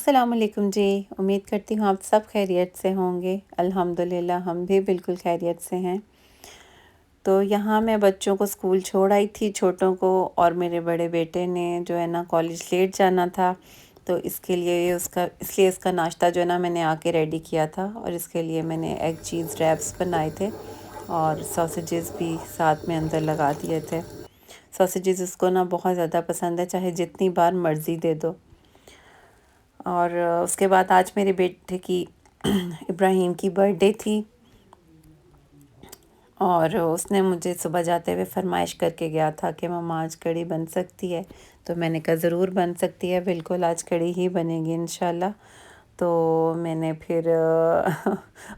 अस्सलाम वालेकुम जी। उम्मीद करती हूँ आप सब खैरियत से होंगे। अल्हम्दुलिल्लाह हम भी बिल्कुल खैरियत से हैं। तो यहाँ मैं बच्चों को स्कूल छोड़ आई थी, छोटों को, और मेरे बड़े बेटे ने जो है ना कॉलेज लेट जाना था, तो इसके लिए इसका नाश्ता जो है ना मैंने आके रेडी किया था। और इसके लिए मैंने एग चीज़ रैप्स बनाए थे और सॉसेजेस भी साथ में अंदर लगा दिए थे। सॉसेजेस उसको ना बहुत ज़्यादा पसंद है, चाहे जितनी बार मर्ज़ी दे दो। और उसके बाद आज मेरे बेटे की इब्राहिम की बर्थडे थी और उसने मुझे सुबह जाते हुए फरमाइश करके गया था कि मम्मा आज कढ़ी बन सकती है। तो मैंने कहा ज़रूर बन सकती है, बिल्कुल आज कढ़ी ही बनेगी इंशाल्लाह। तो मैंने फिर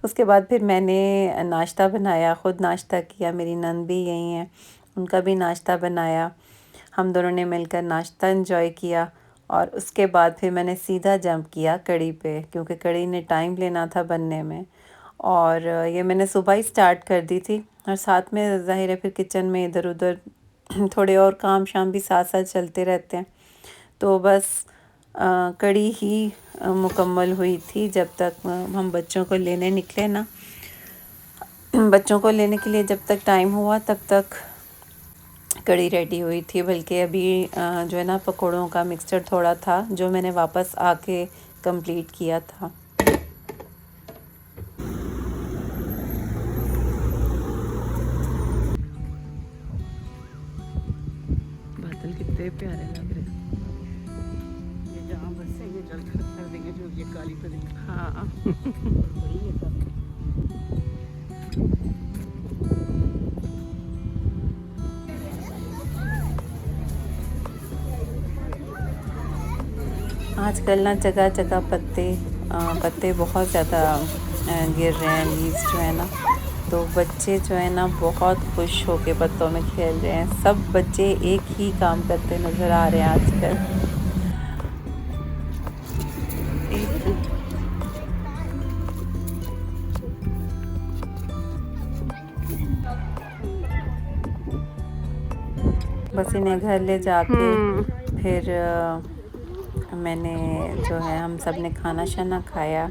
उसके बाद फिर मैंने नाश्ता बनाया, ख़ुद नाश्ता किया, मेरी नंद भी यहीं है, उनका भी नाश्ता बनाया, हम दोनों ने मिलकर नाश्ता एंजॉय किया। और उसके बाद फिर मैंने सीधा जंप किया कढ़ी पे, क्योंकि कढ़ी ने टाइम लेना था बनने में। और ये मैंने सुबह ही स्टार्ट कर दी थी, और साथ में ज़ाहिर है फिर किचन में इधर उधर थोड़े और काम शाम भी साथ साथ चलते रहते हैं। तो बस कढ़ी ही मुकम्मल हुई थी जब तक हम बच्चों को लेने निकले ना। बच्चों को लेने के लिए जब तक टाइम हुआ तब तक कढ़ी रेडी हुई थी। बल्कि अभी जो है ना पकौड़ों का मिक्सचर थोड़ा था जो मैंने वापस आके कंप्लीट किया था। बादल कितने प्यारे लग रहे हैं। ये जहाँ बसेंगे जल कर देंगे जो ये काली पे देंगे। हाँ वही है सब। आजकल ना जगह जगह पत्ते बहुत ज़्यादा गिर रहे हैं, लीव्स जो है ना। तो बच्चे जो है ना बहुत खुश होके पत्तों में खेल रहे हैं। सब बच्चे एक ही काम करते नज़र आ रहे हैं आजकल। बस इन्हें घर ले जाके फिर मैंने जो है हम सब ने खाना शाना खाया।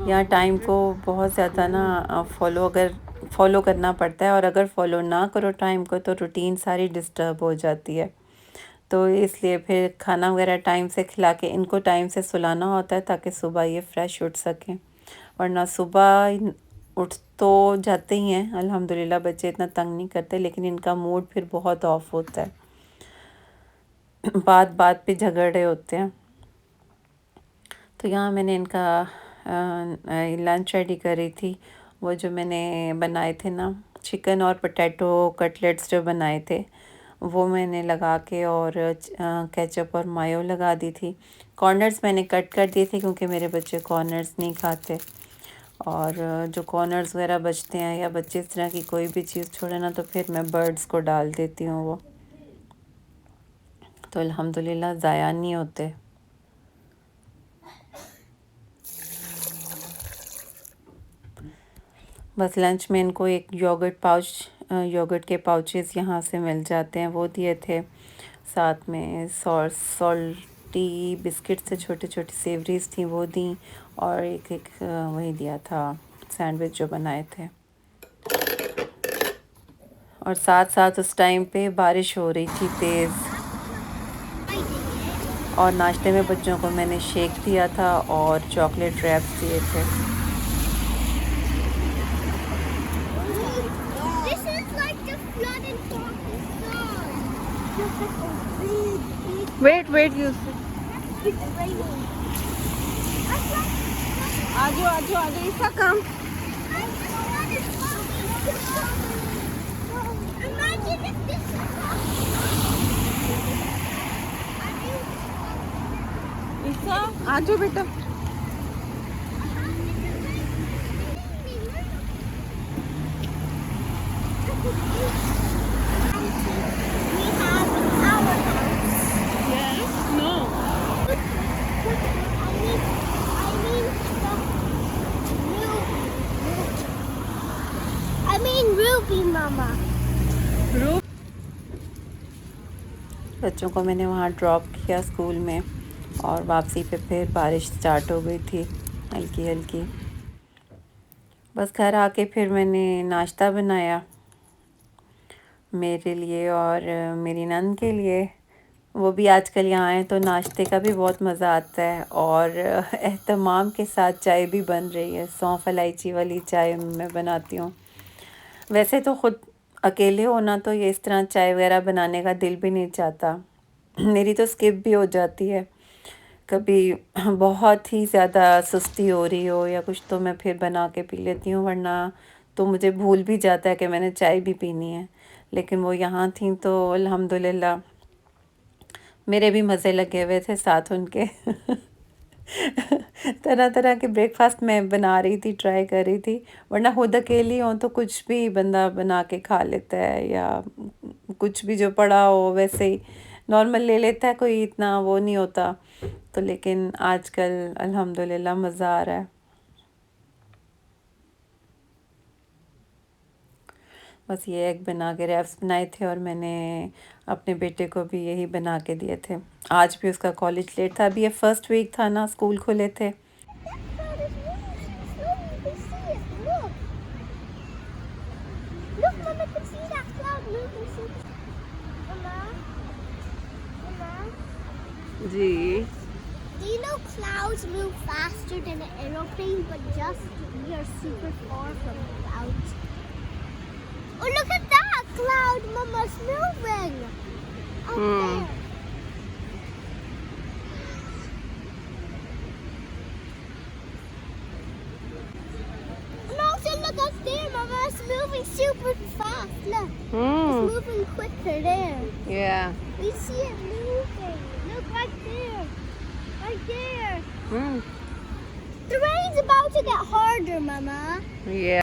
यहाँ टाइम को बहुत ज़्यादा ना फॉलो करना पड़ता है, और अगर फॉलो ना करो टाइम को तो रूटीन सारी डिस्टर्ब हो जाती है। तो इसलिए फिर खाना वगैरह टाइम से खिला के इनको टाइम से सुलाना होता है ताकि सुबह ये फ्रेश उठ सकें। वरना सुबह उठ तो जाते ही हैं अल्हम्दुलिल्लाह, बच्चे इतना तंग नहीं करते, लेकिन इनका मूड फिर बहुत ऑफ होता है, बात बात पे झगड़ रहे होते हैं। तो यहाँ मैंने इनका लंच रेडी करी थी। वो जो मैंने बनाए थे ना चिकन और पोटैटो कटलेट्स जो बनाए थे, वो मैंने लगा के और केचप और मायो लगा दी थी। कॉर्नर्स मैंने कट कर दिए थे क्योंकि मेरे बच्चे कॉर्नर्स नहीं खाते, और जो कॉर्नर्स वगैरह बचते हैं या बच्चे इस तरह की कोई भी चीज़ छोड़े ना तो फिर मैं बर्ड्स को डाल देती हूँ वो, तो अल्हम्दुलिल्लाह ज़ाया नहीं होते। बस लंच में इनको एक योगर्ट के पाउचेस यहाँ से मिल जाते हैं, वो दिए थे। साथ में सॉल्टी बिस्किट्स से छोटे छोटे सेवरीज थी वो दी, और एक वही दिया था सैंडविच जो बनाए थे। और साथ साथ उस टाइम पे बारिश हो रही थी तेज़। और नाश्ते में बच्चों को मैंने शेक दिया था और चॉकलेट रैप्स दिए थे। वेट यूज आजो इसका काम। इसका आजो बेटा। Ruby Mama. बच्चों को मैंने वहाँ ड्रॉप किया स्कूल में, और वापसी पे फिर बारिश स्टार्ट हो गई थी हल्की हल्की। बस घर आके फिर मैंने नाश्ता बनाया मेरे लिए और मेरी नंद के लिए। वो भी आजकल यहाँ आए तो नाश्ते का भी बहुत मज़ा आता है और एहतमाम के साथ चाय भी बन रही है। सौंफ इलायची वाली चाय मैं बनाती हूँ। वैसे तो ख़ुद अकेले होना तो ये इस तरह चाय वगैरह बनाने का दिल भी नहीं चाहता। मेरी तो स्किप भी हो जाती है कभी बहुत ही ज़्यादा सुस्ती हो रही हो या कुछ तो मैं फिर बना के पी लेती हूँ, वरना तो मुझे भूल भी जाता है कि मैंने चाय भी पीनी है। लेकिन वो यहाँ थी तो अल्हम्दुलिल्लाह मेरे भी मज़े लगे हुए थे साथ उनके। तरह तरह के ब्रेकफास्ट मैं बना रही थी, ट्राई कर रही थी, वरना खुद अकेली हो तो कुछ भी बंदा बना के खा लेता है या कुछ भी जो पड़ा हो वैसे ही नॉर्मल ले लेता है, कोई इतना वो नहीं होता। तो लेकिन आजकल अल्हम्दुलिल्लाह मज़ा आ रहा है। बस ये एग बना के रैप्स बनाए थे और मैंने अपने बेटे को भी यही बना के दिए थे। आज भी उसका कॉलेज लेट था, अभी ये फर्स्ट वीक था ना, स्कूल खुले थे। Look, Mama, can see that cloud moving. See, Mama, Mama. Ji Do you know clouds move faster than an aeroplane, but just we are super far from clouds. Oh, look at that cloud, Mama's moving. Up there. And also look up there, Mama. It's moving super fast. Look, it's moving quicker there. या We see it moving. Look right there. Right there. The rain's about to get harder, Mama. या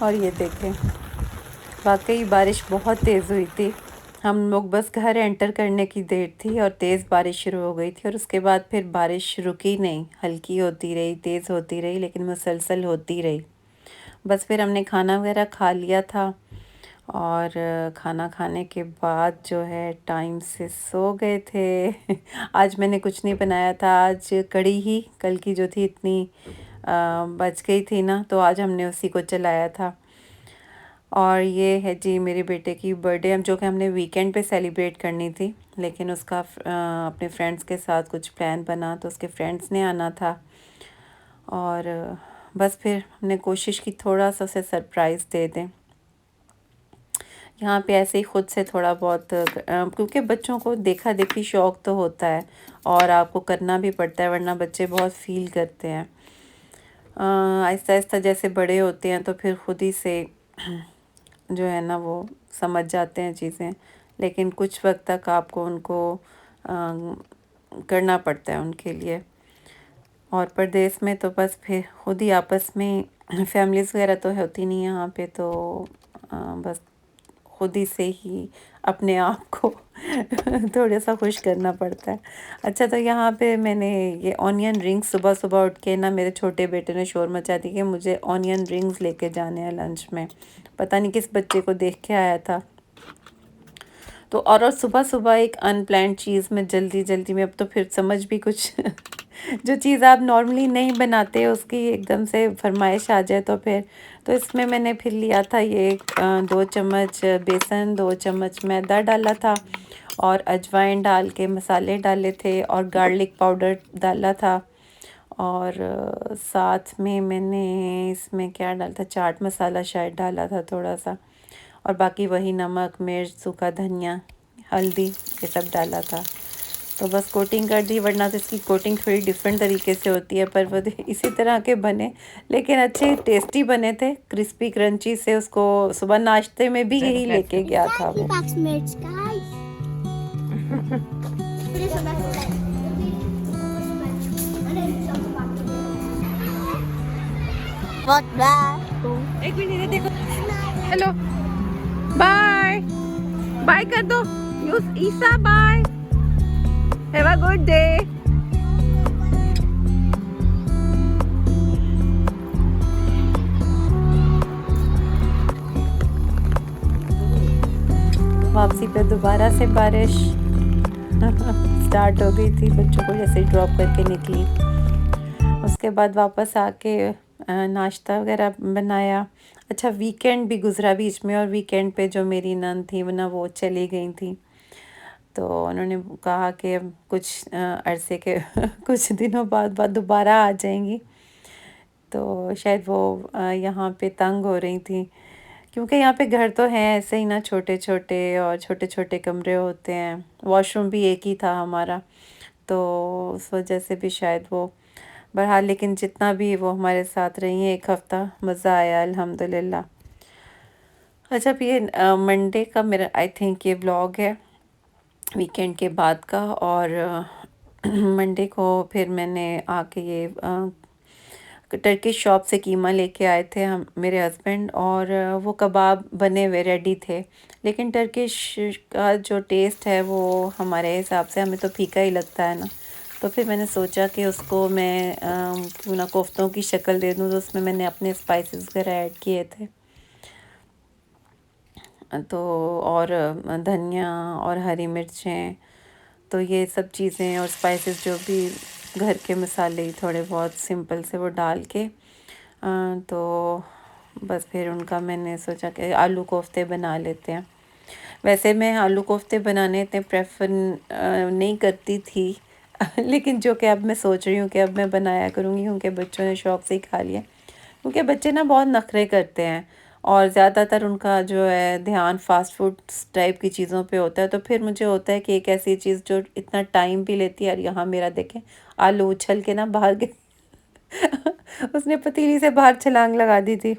और ये देखें, वाकई बारिश बहुत तेज़ हुई थी। हम लोग बस घर एंटर करने की देर थी और तेज़ बारिश शुरू हो गई थी और उसके बाद फिर बारिश रुकी नहीं, हल्की होती रही, तेज़ होती रही, लेकिन मुसलसल होती रही। बस फिर हमने खाना वगैरह खा लिया था और खाना खाने के बाद जो है टाइम से सो गए थे। आज मैंने कुछ नहीं बनाया था, आज कड़ी ही कल की जो थी इतनी बच गई थी ना, तो आज हमने उसी को चलाया था। और ये है जी मेरे बेटे की बर्थडे, हम जो कि हमने वीकेंड पे सेलिब्रेट करनी थी, लेकिन उसका अपने फ्रेंड्स के साथ कुछ प्लान बना तो उसके फ्रेंड्स ने आना था और बस फिर हमने कोशिश की थोड़ा सा उसे सरप्राइज़ दे दें। यहाँ पे ऐसे ही ख़ुद से थोड़ा बहुत क्योंकि बच्चों को देखा देखी शौक़ तो होता है और आपको करना भी पड़ता है, वरना बच्चे बहुत फ़ील करते हैं। आहिस्ता आहिस्ता जैसे बड़े होते हैं तो फिर ख़ुद ही से जो है ना वो समझ जाते हैं चीज़ें, लेकिन कुछ वक्त तक आपको उनको करना पड़ता है उनके लिए। और परदेश में तो बस फिर खुद ही आपस में फैमिलीज़ वगैरह तो होती नहीं यहाँ पे, तो बस खुद ही से ही अपने आप को थोड़ा सा खुश करना पड़ता है। अच्छा, तो यहाँ पे मैंने ये ऑनियन रिंग्स सुबह सुबह उठ के ना मेरे छोटे बेटे ने शोर मचा दी कि मुझे ऑनियन रिंग्स लेके जाने हैं लंच में। पता नहीं किस बच्चे को देख के आया था। तो और सुबह सुबह एक अनप्लान्ड चीज़ में जल्दी में, अब तो फिर समझ भी कुछ जो चीज़ आप नॉर्मली नहीं बनाते उसकी एकदम से फरमाइश आ जाए तो फिर तो इसमें मैंने फिर लिया था ये 2 चम्मच बेसन, 2 चम्मच मैदा डाला था और अजवाइन डाल के मसाले डाले थे और गार्लिक पाउडर डाला था और साथ में मैंने इसमें क्या डाला था, चाट मसाला शायद डाला था थोड़ा सा, और बाकी वही नमक, मिर्च, सूखा धनिया, हल्दी, ये सब डाला था। तो बस कोटिंग कर दी, वरना तो इसकी कोटिंग थोड़ी डिफरेंट तरीके से होती है, पर वो इसी तरह के बने, लेकिन अच्छे टेस्टी बने थे, क्रिस्पी क्रंची से। उसको सुबह नाश्ते में भी यही लेके गया था वो। एक मिनट देखो। हेलो, बाय बाय कर दो Isa, bye, have a good day. वापसी पे दोबारा से बारिश स्टार्ट हो गई थी बच्चों को जैसे ही ड्रॉप करके निकली। उसके बाद वापस आके नाश्ता वगैरह बनाया। अच्छा, वीकेंड भी गुजरा बीच में, और वीकेंड पे जो मेरी नंद थी ना वो चली गई थी, तो उन्होंने कहा कि अब कुछ अरसे के कुछ दिनों बाद दोबारा आ जाएंगी। तो शायद वो यहाँ पे तंग हो रही थी, क्योंकि यहाँ पे घर तो हैं ऐसे ही ना, छोटे छोटे, और छोटे छोटे कमरे होते हैं, वॉशरूम भी एक ही था हमारा, तो उस वजह से भी शायद वो, बहरहाल लेकिन जितना भी वो हमारे साथ रही हैं 1 हफ़्ता, मज़ा आया अल्हम्दुलिल्लाह। अच्छा, अब ये मंडे का मेरा आई थिंक ये व्लॉग है वीकेंड के बाद का, और मंडे को फिर मैंने आके ये टर्किश शॉप से कीमा लेके आए थे हम, मेरे हस्बैंड, और वो कबाब बने हुए रेडी थे, लेकिन टर्किश का जो टेस्ट है वो हमारे हिसाब से हमें तो फीका ही लगता है ना, तो फिर मैंने सोचा कि उसको मैं क्यों ना कोफ्तों की शक्ल दे दूँ, तो उसमें मैंने अपने स्पाइसेस वगैरह ऐड किए थे, तो और धनिया और हरी मिर्चें, तो ये सब चीज़ें और स्पाइसेस जो भी घर के मसाले थोड़े बहुत सिंपल से वो डाल के तो बस फिर उनका मैंने सोचा कि आलू कोफ्ते बना लेते हैं। वैसे मैं आलू कोफ्ते बनाने इतने प्रेफर नहीं करती थी लेकिन जो कि अब मैं सोच रही हूँ कि अब मैं बनाया करूँगी, क्योंकि बच्चों ने शौक़ से ही खा लिया, क्योंकि बच्चे ना बहुत नखरे करते हैं और ज़्यादातर उनका जो है ध्यान फ़ास्ट फूड टाइप की चीज़ों पे होता है, तो फिर मुझे होता है कि एक ऐसी चीज़ जो इतना टाइम भी लेती है, और यहाँ मेरा देखें आलू उछल के ना बाहर गए उसने पतीली से बाहर छलांग लगा दी थी।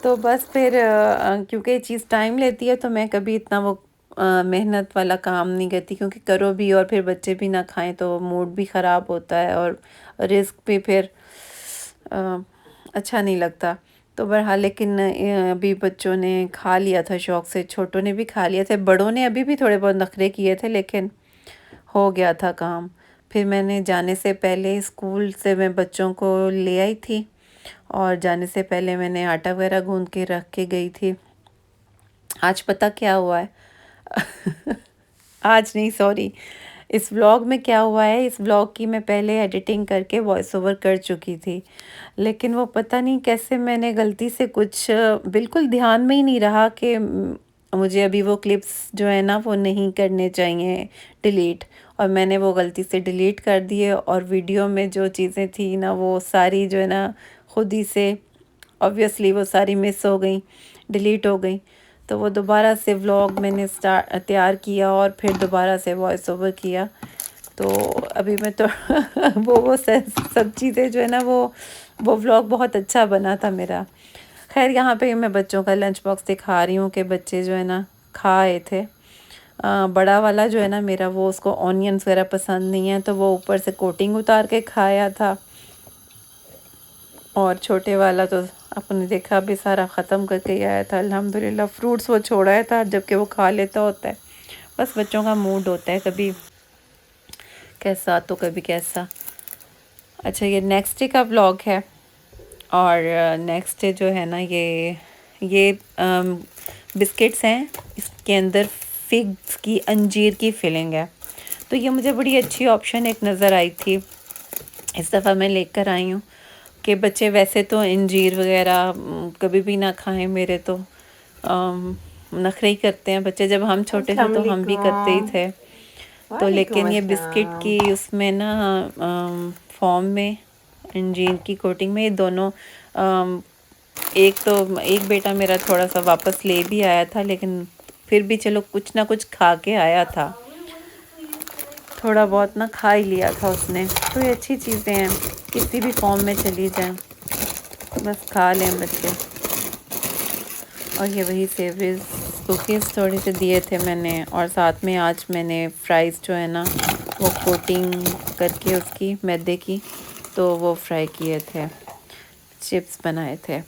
तो बस फिर क्योंकि ये चीज़ टाइम लेती है, तो मैं कभी इतना वो मेहनत वाला काम नहीं करती, क्योंकि करो भी और फिर बच्चे भी ना खाएं तो मूड भी ख़राब होता है, और रिस्क भी फिर अच्छा नहीं लगता। तो बहरहाल लेकिन अभी बच्चों ने खा लिया था शौक़ से, छोटों ने भी खा लिया था, बड़ों ने अभी भी थोड़े बहुत नखरे किए थे, लेकिन हो गया था काम। फिर मैंने जाने से पहले स्कूल से मैं बच्चों को ले आई थी, और जाने से पहले मैंने आटा वगैरह गूंद के रख के गई थी। आज पता क्या हुआ है आज नहीं, सॉरी, इस व्लॉग में क्या हुआ है, इस व्लॉग की मैं पहले एडिटिंग करके वॉइस ओवर कर चुकी थी, लेकिन वो पता नहीं कैसे मैंने गलती से कुछ बिल्कुल ध्यान में ही नहीं रहा कि मुझे अभी वो क्लिप्स जो है ना वो नहीं करने चाहिए डिलीट, और मैंने वो गलती से डिलीट कर दिए, और वीडियो में जो चीज़ें थी ना वो सारी जो है ना खुद ही से ऑब्वियसली वो सारी मिस हो गई, डिलीट हो गई। तो वो दोबारा से व्लॉग मैंने तैयार किया और फिर दोबारा से वॉइस ओवर किया, तो अभी मैं तो वो सब चीज़ें जो है ना वो व्लॉग बहुत अच्छा बना था मेरा। खैर, यहाँ पे मैं बच्चों का लंच बॉक्स दिखा रही हूँ कि बच्चे जो है ना खा आए थे। बड़ा वाला जो है ना मेरा, वो उसको ऑनियंस वगैरह पसंद नहीं है, तो वो ऊपर से कोटिंग उतार के खाया था, और छोटे वाला तो आपने देखा भी सारा ख़त्म करके ही आया था अल्हम्दुलिल्लाह। फ्रूट्स वो छोड़ा था, जबकि वो खा लेता होता है, बस बच्चों का मूड होता है कभी कैसा तो कभी कैसा। अच्छा, ये नेक्स्ट डे का व्लॉग है, और नेक्स्ट डे जो है ना ये बिस्किट्स हैं, इसके अंदर फिग्स की, अंजीर की फिलिंग है, तो ये मुझे बड़ी अच्छी ऑप्शन एक नज़र आई थी, इस दफ़ा मैं लेकर आई हूँ कि बच्चे वैसे तो अंजीर वगैरह कभी भी ना खाएं, मेरे तो नखरे ही करते हैं बच्चे, जब हम छोटे थे तो हम भी करते ही थे, तो लेकिन ये बिस्किट की उसमें ना फॉर्म में अंजीर की कोटिंग में, ये दोनों एक बेटा मेरा थोड़ा सा वापस ले भी आया था, लेकिन फिर भी चलो कुछ ना कुछ खा के आया था, थोड़ा बहुत ना खा ही लिया था उसने। तो ये अच्छी चीज़ें हैं, किसी भी फॉर्म में चली जाएं, बस खा लें बच्चे। और ये वही सेवरीज कुकीज़ थोड़े से दिए थे मैंने, और साथ में आज मैंने फ्राइज़ जो है ना वो कोटिंग करके उसकी मैदे की, तो वो फ्राई किए थे, चिप्स बनाए थे।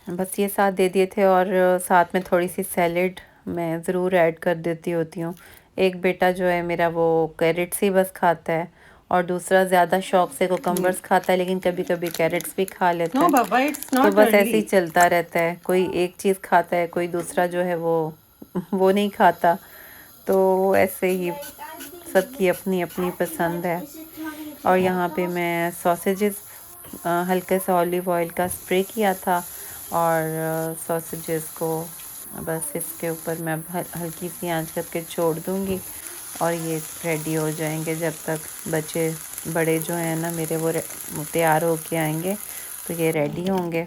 बस ये साथ दे दिए थे, और साथ में थोड़ी सी सैलेड मैं ज़रूर ऐड कर देती होती हूँ। एक बेटा जो है मेरा वो कैरेट्स ही बस खाता है, और दूसरा ज़्यादा शौक से कुकम्बर्स खाता है, लेकिन कभी कभी कैरेट्स भी खा लेता No, है। Baba, it's तो not बस ऐसे ही early. चलता रहता है, कोई एक चीज़ खाता है, कोई दूसरा जो है वो नहीं खाता। तो ऐसे ही सबकी अपनी अपनी पसंद है। और यहाँ पे मैं सॉसेजेस हल्के से ऑलिव ऑयल का स्प्रे किया था, और सॉसेजेस को बस इसके ऊपर मैं हल्की सी आंच करके छोड़ दूँगी, और ये रेडी हो जाएंगे। जब तक बच्चे बड़े जो हैं ना मेरे, वो तैयार होके आएंगे तो ये रेडी होंगे।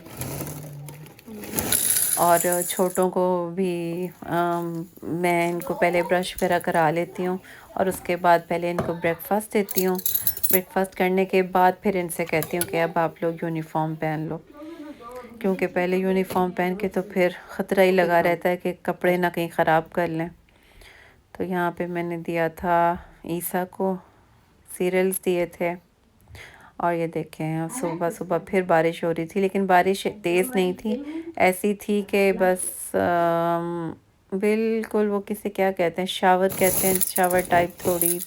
और छोटों को भी मैं इनको पहले ब्रश वगैरह करा लेती हूँ, और उसके बाद पहले इनको ब्रेकफास्ट देती हूँ। ब्रेकफास्ट करने के बाद फिर इनसे कहती हूँ कि अब आप लोग यूनिफॉर्म पहन लो, क्योंकि पहले यूनिफॉर्म पहन के तो फिर ख़तरा ही लगा रहता है कि कपड़े ना कहीं ख़राब कर लें। तो यहाँ पे मैंने दिया था ईसा को, सीरियल्स दिए थे। और ये देखें सुबह सुबह फिर बारिश हो रही थी, लेकिन बारिश तेज़ नहीं थी, ऐसी थी कि बस बिल्कुल वो किसे क्या कहते हैं, शावर कहते हैं, शावर टाइप, थोड़ी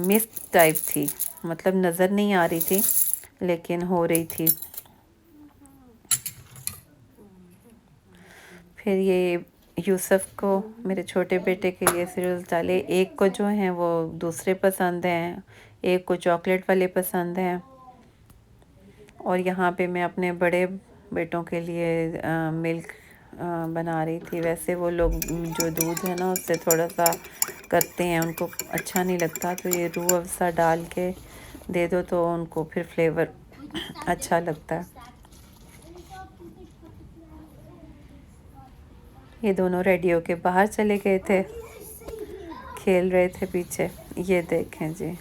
मिस्ट टाइप थी, मतलब नज़र नहीं आ रही थी लेकिन हो रही थी। फिर ये यूसुफ को, मेरे छोटे बेटे के लिए सीरियल्स डाले। एक को जो हैं वो दूसरे पसंद हैं, एक को चॉकलेट वाले पसंद हैं। और यहाँ पे मैं अपने बड़े बेटों के लिए मिल्क बना रही थी। वैसे वो लोग जो दूध है ना उससे थोड़ा सा करते हैं, उनको अच्छा नहीं लगता, तो ये रूह अफ़ज़ा डाल के दे दो तो उनको फिर फ्लेवर अच्छा लगता है। ये दोनों रेडी होके बाहर चले गए थे, खेल रहे थे पीछे। ये देखें जी,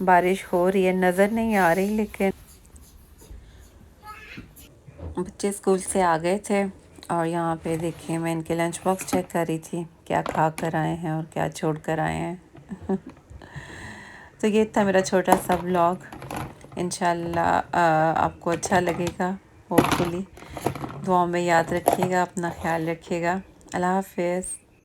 बारिश हो रही है, नज़र नहीं आ रही, लेकिन बच्चे स्कूल से आ गए थे। और यहाँ पे देखिए मैं इनके लंच बॉक्स चेक कर रही थी, क्या खा कर आए हैं और क्या छोड़ कर आए हैं। तो ये था मेरा छोटा सा व्लॉग। इंशाल्लाह आपको अच्छा लगेगा, होपफुली। दुआओं में याद रखिएगा, अपना ख्याल रखिएगा। अल्लाह हाफ़िज़।